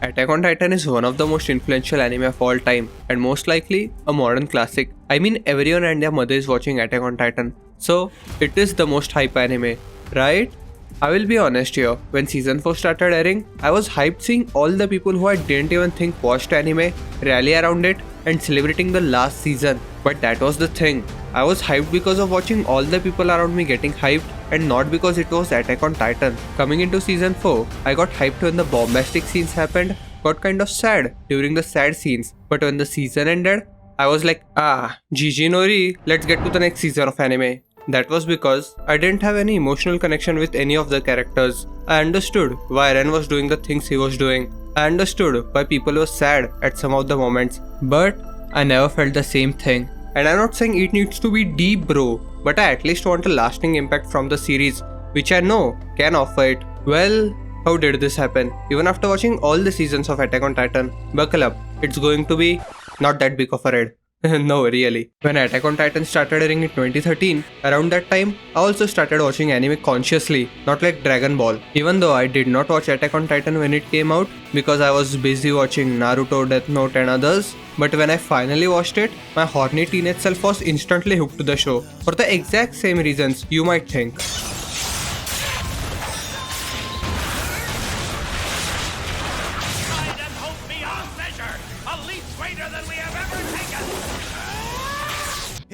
Attack on Titan is one of the most influential anime of all time and most likely a modern classic. I mean, everyone and their mother is watching Attack on Titan, so it is the most hype anime, right? I will be honest here, when season 4 started airing, I was hyped seeing all the people who I didn't even think watched anime rally around it and celebrating the last season. But that was the thing. I was hyped because of watching all the people around me getting hyped and not because it was Attack on Titan. Coming into season 4, I got hyped when the bombastic scenes happened, got kind of sad during the sad scenes, but when the season ended, I was like, GG Nori, let's get to the next season of anime. That was because I didn't have any emotional connection with any of the characters. I understood why Eren was doing the things he was doing. I understood why people were sad at some of the moments, but I never felt the same thing. And I'm not saying it needs to be deep, bro, but I at least want a lasting impact from the series, which I know can offer it. Well, how did this happen? Even after watching all the seasons of Attack on Titan, buckle up, it's going to be not that big of a read. No, really. When Attack on Titan started airing in 2013, around that time, I also started watching anime consciously, not like Dragon Ball. Even though I did not watch Attack on Titan when it came out, because I was busy watching Naruto, Death Note and others. But when I finally watched it, my horny teenage self was instantly hooked to the show. For the exact same reasons you might think.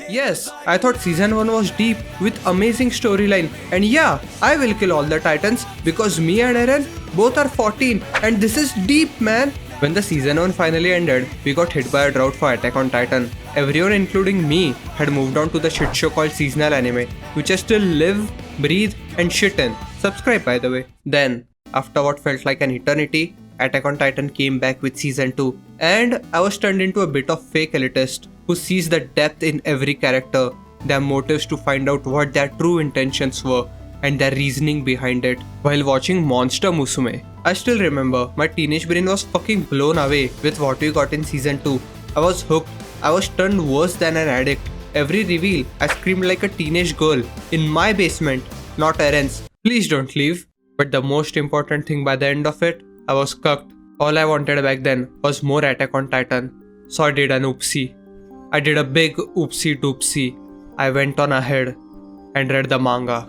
Yes, I thought season 1 was deep with amazing storyline, and yeah, I will kill all the titans because me and Eren both are 14 and this is deep, man. When the season 1 finally ended, we got hit by a drought for Attack on Titan. Everyone including me had moved on to the shit show called seasonal anime, which I still live, breathe and shit in. Subscribe by the way. Then, after what felt like an eternity, Attack on Titan came back with season 2 and I was turned into a bit of fake elitist who sees the depth in every character, their motives to find out what their true intentions were and their reasoning behind it. While watching Monster Musume, I still remember my teenage brain was fucking blown away with what we got in season 2. I was hooked. I was turned worse than an addict. Every reveal, I screamed like a teenage girl in my basement, not Eren's. Please don't leave. But the most important thing by the end of it, I was cucked. All I wanted back then was more Attack on Titan. So I did an oopsie. I did a big oopsie doopsie. I went on ahead and read the manga.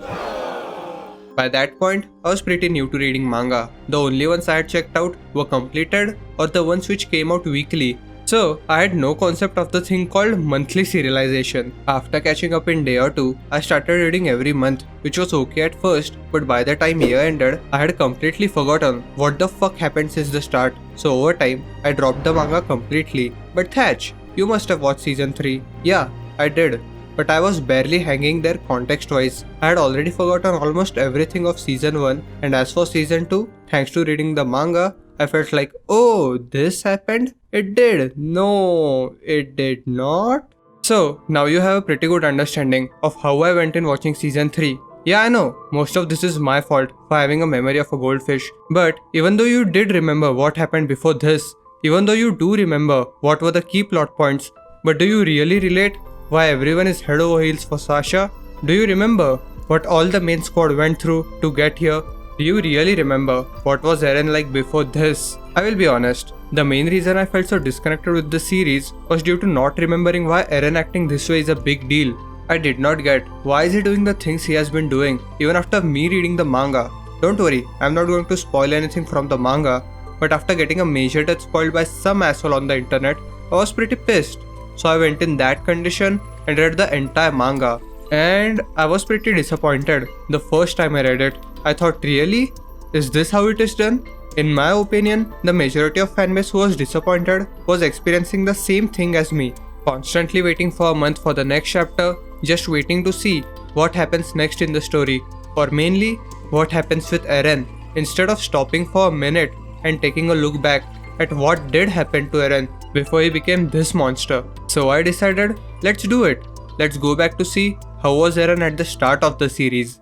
By that point, I was pretty new to reading manga. The only ones I had checked out were completed or the ones which came out weekly. So, I had no concept of the thing called monthly serialization. After catching up in day or two, I started reading every month, which was okay at first, but by the time year ended, I had completely forgotten what the fuck happened since the start. So over time, I dropped the manga completely. But Thatch, you must have watched season 3. Yeah, I did. But I was barely hanging there context-wise. I had already forgotten almost everything of season 1, and as for season 2, thanks to reading the manga, I felt like, oh, this happened? It did. No, it did not. So, now you have a pretty good understanding of how I went in watching season 3. Yeah, I know, most of this is my fault for having a memory of a goldfish. But even though you did remember what happened before this, even though you do remember what were the key plot points, but do you really relate why everyone is head over heels for Sasha? Do you remember what all the main squad went through to get here? Do you really remember what was Eren like before this? I will be honest, the main reason I felt so disconnected with the series was due to not remembering why Eren acting this way is a big deal. I did not get why is he doing the things he has been doing even after me reading the manga. Don't worry, I'm not going to spoil anything from the manga, but after getting a major death spoiled by some asshole on the internet, I was pretty pissed. So I went in that condition and read the entire manga. And I was pretty disappointed the first time I read it. I thought, really? Is this how it is done? In my opinion, the majority of fanbase who was disappointed was experiencing the same thing as me. Constantly waiting for a month for the next chapter, just waiting to see what happens next in the story. Or mainly, what happens with Eren. Instead of stopping for a minute and taking a look back at what did happen to Eren before he became this monster. So I decided, let's do it. Let's go back to see how was Eren at the start of the series.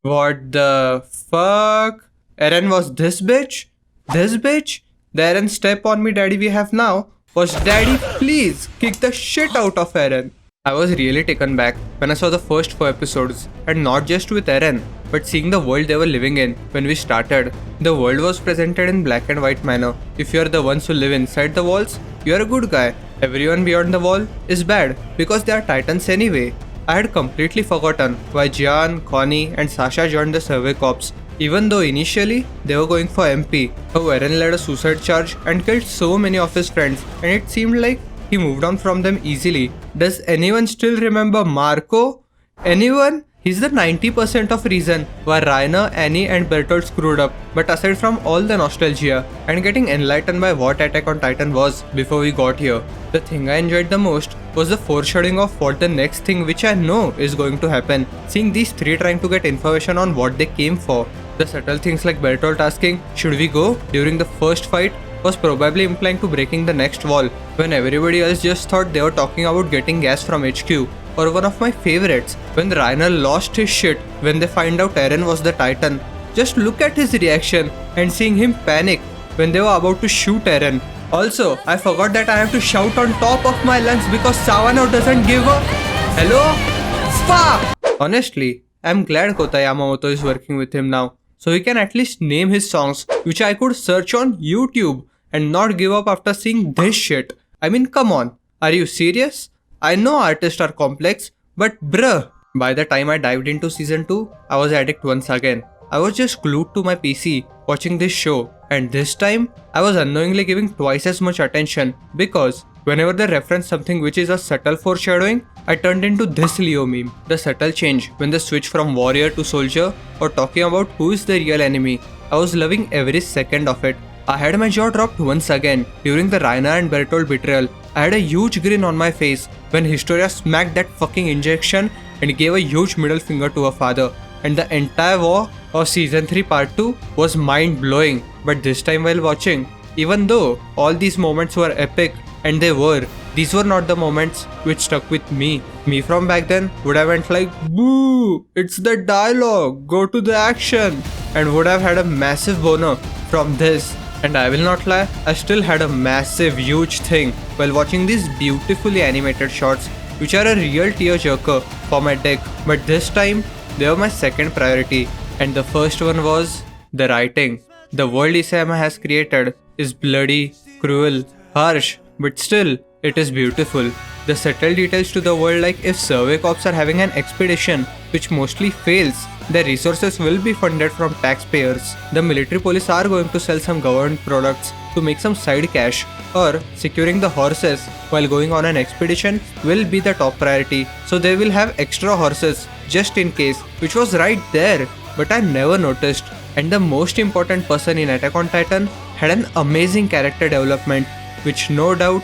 What the fuck? Eren was this bitch? This bitch? The Eren step on me daddy we have now was Daddy, please kick the shit out of Eren. I was really taken back when I saw the first 4 episodes, and not just with Eren, but seeing the world they were living in when we started. The world was presented in black and white manner. If you are the ones who live inside the walls, you are a good guy. Everyone beyond the wall is bad because they are titans anyway. I had completely forgotten why Jian, Connie, and Sasha joined the survey corps, even though initially they were going for MP. How Eren led a suicide charge and killed so many of his friends, and it seemed like he moved on from them easily. Does anyone still remember Marco? Anyone? He's the 90% of reason why Reiner, Annie and Bertolt screwed up. But aside from all the nostalgia and getting enlightened by what Attack on Titan was before we got here, the thing I enjoyed the most was the foreshadowing of what the next thing which I know is going to happen. Seeing these three trying to get information on what they came for. The subtle things like Bertolt asking, should we go during the first fight, was probably implying to breaking the next wall, when everybody else just thought they were talking about getting gas from HQ. Or one of my favorites, when Reiner lost his shit when they find out Eren was the Titan. Just look at his reaction and seeing him panic when they were about to shoot Eren. Also, I forgot that I have to shout on top of my lungs because Sawano doesn't give a hello? Fuck! Honestly, I'm glad Kota Yamamoto is working with him now, so he can at least name his songs, which I could search on YouTube and not give up after seeing this shit. I mean, come on, are you serious? I know artists are complex, but bruh. By the time I dived into season 2, I was addict once again. I was just glued to my PC watching this show, and this time I was unknowingly giving twice as much attention because whenever they reference something which is a subtle foreshadowing, I turned into this Leo meme. The subtle change when they switch from warrior to soldier or talking about who is the real enemy. I was loving every second of it. I had my jaw dropped once again during the Reiner and Bertolt betrayal. I had a huge grin on my face when Historia smacked that fucking injection and gave a huge middle finger to her father. And the entire war of season 3 part 2 was mind blowing. But this time while watching, even though all these moments were epic, and these were not the moments which stuck with me. Me from back then would have went like, boo, it's the dialogue, go to the action, and would have had a massive boner from this. And I will not lie, I still had a massive huge thing while watching these beautifully animated shots which are a real tearjerker for my deck, but this time they were my second priority, and the first one was the writing. The world Isayama has created is bloody, cruel, harsh, but still it is beautiful. The subtle details to the world, like if survey corps are having an expedition which mostly fails, their resources will be funded from taxpayers. The military police are going to sell some government products to make some side cash, or securing the horses while going on an expedition will be the top priority, so they will have extra horses just in case, which was right there, but I never noticed. And the most important person in Attack on Titan had an amazing character development, which no doubt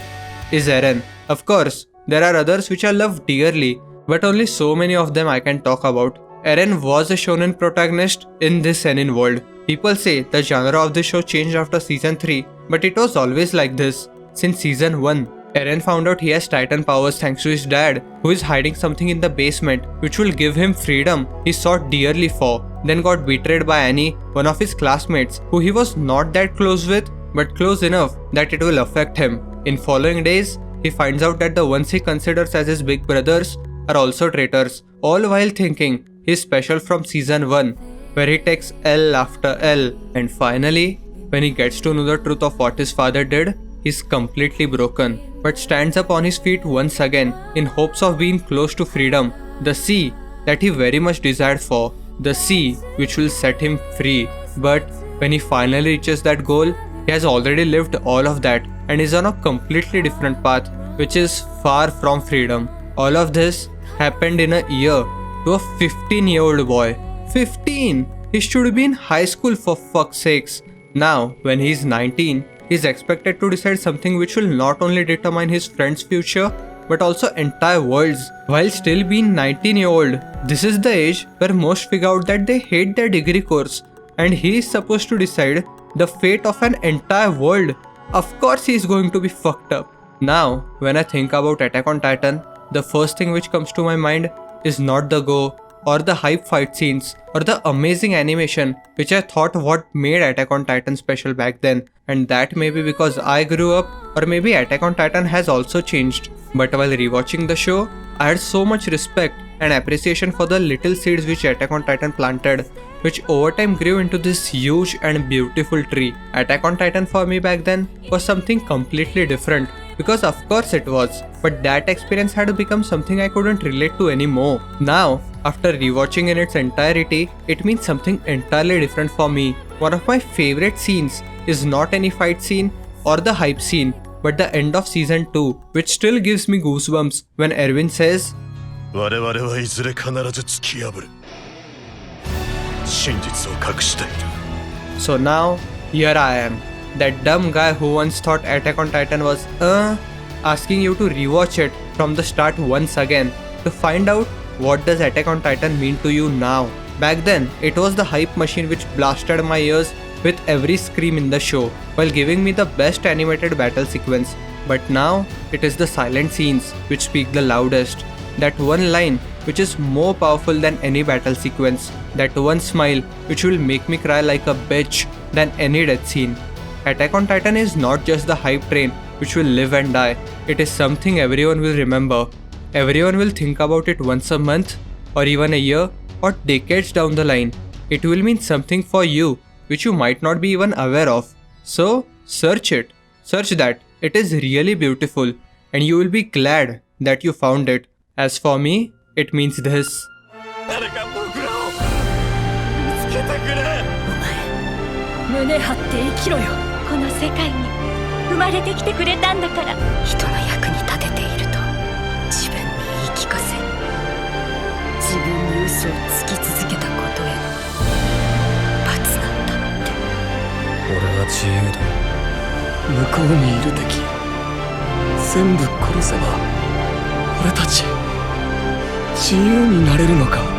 is Eren. Of course, there are others which I love dearly, but only so many of them I can talk about. Eren was a shonen protagonist in this seinen world. People say the genre of the show changed after season 3, but it was always like this. Since season 1, Eren found out he has Titan powers thanks to his dad, who is hiding something in the basement which will give him freedom he sought dearly for, then got betrayed by Annie, one of his classmates, who he was not that close with, but close enough that it will affect him. In following days, he finds out that the ones he considers as his big brothers are also traitors, all while thinking he's special from season 1, where he takes L after L. And finally, when he gets to know the truth of what his father did, he's completely broken, but stands up on his feet once again in hopes of being close to freedom, the sea that he very much desired for, the sea which will set him free. But when he finally reaches that goal, he has already lived all of that and is on a completely different path, which is far from freedom. All of this happened in a year to a 15-year-old boy. 15! He should be in high school for fuck's sakes. Now, when he's 19, he's expected to decide something which will not only determine his friend's future, but also entire world's, while still being 19-year-old. This is the age where most figure out that they hate their degree course, and he is supposed to decide the fate of an entire world. Of course he is going to be fucked up. Now, when I think about Attack on Titan, the first thing which comes to my mind is not the go, or the hype fight scenes, or the amazing animation which I thought what made Attack on Titan special back then, And that may be because I grew up, or maybe Attack on Titan has also changed. But while rewatching the show, I had so much respect and appreciation for the little seeds which Attack on Titan planted, which over time grew into this huge and beautiful tree. Attack on Titan for me back then was something completely different, because of course it was, but that experience had become something I couldn't relate to anymore. Now, after rewatching in its entirety, it means something entirely different for me. One of my favorite scenes is not any fight scene or the hype scene, but the end of season 2, which still gives me goosebumps when Erwin says, 我々はいずれ必ず突き破る。真実を隠している。 So now, here I am, that dumb guy who once thought Attack on Titan was asking you to rewatch it from the start once again to find out what does Attack on Titan mean to you now. Back then, it was the hype machine which blasted my ears with every scream in the show while giving me the best animated battle sequence. But now, it is the silent scenes which speak the loudest. That one line which is more powerful than any battle sequence. That one smile which will make me cry like a bitch than any death scene. Attack on Titan is not just the hype train which will live and die. It is something everyone will remember. Everyone will think about it once a month, or even a year, or decades down the line. It will mean something for you which you might not be even aware of. So, search it. Search that. It is really beautiful, and you will be glad that you found it. As for me, it means this. 誰か僕らを見つけてくれ。胸張って生きろよ。この世界に生まれてきてくれたんだから。人の役に立てていると自分に言い聞かせ、自分に嘘をつき続けたことへの罰なんだって。俺は自由だ。向こうにいる敵全部殺せば俺たち自由になれるのか。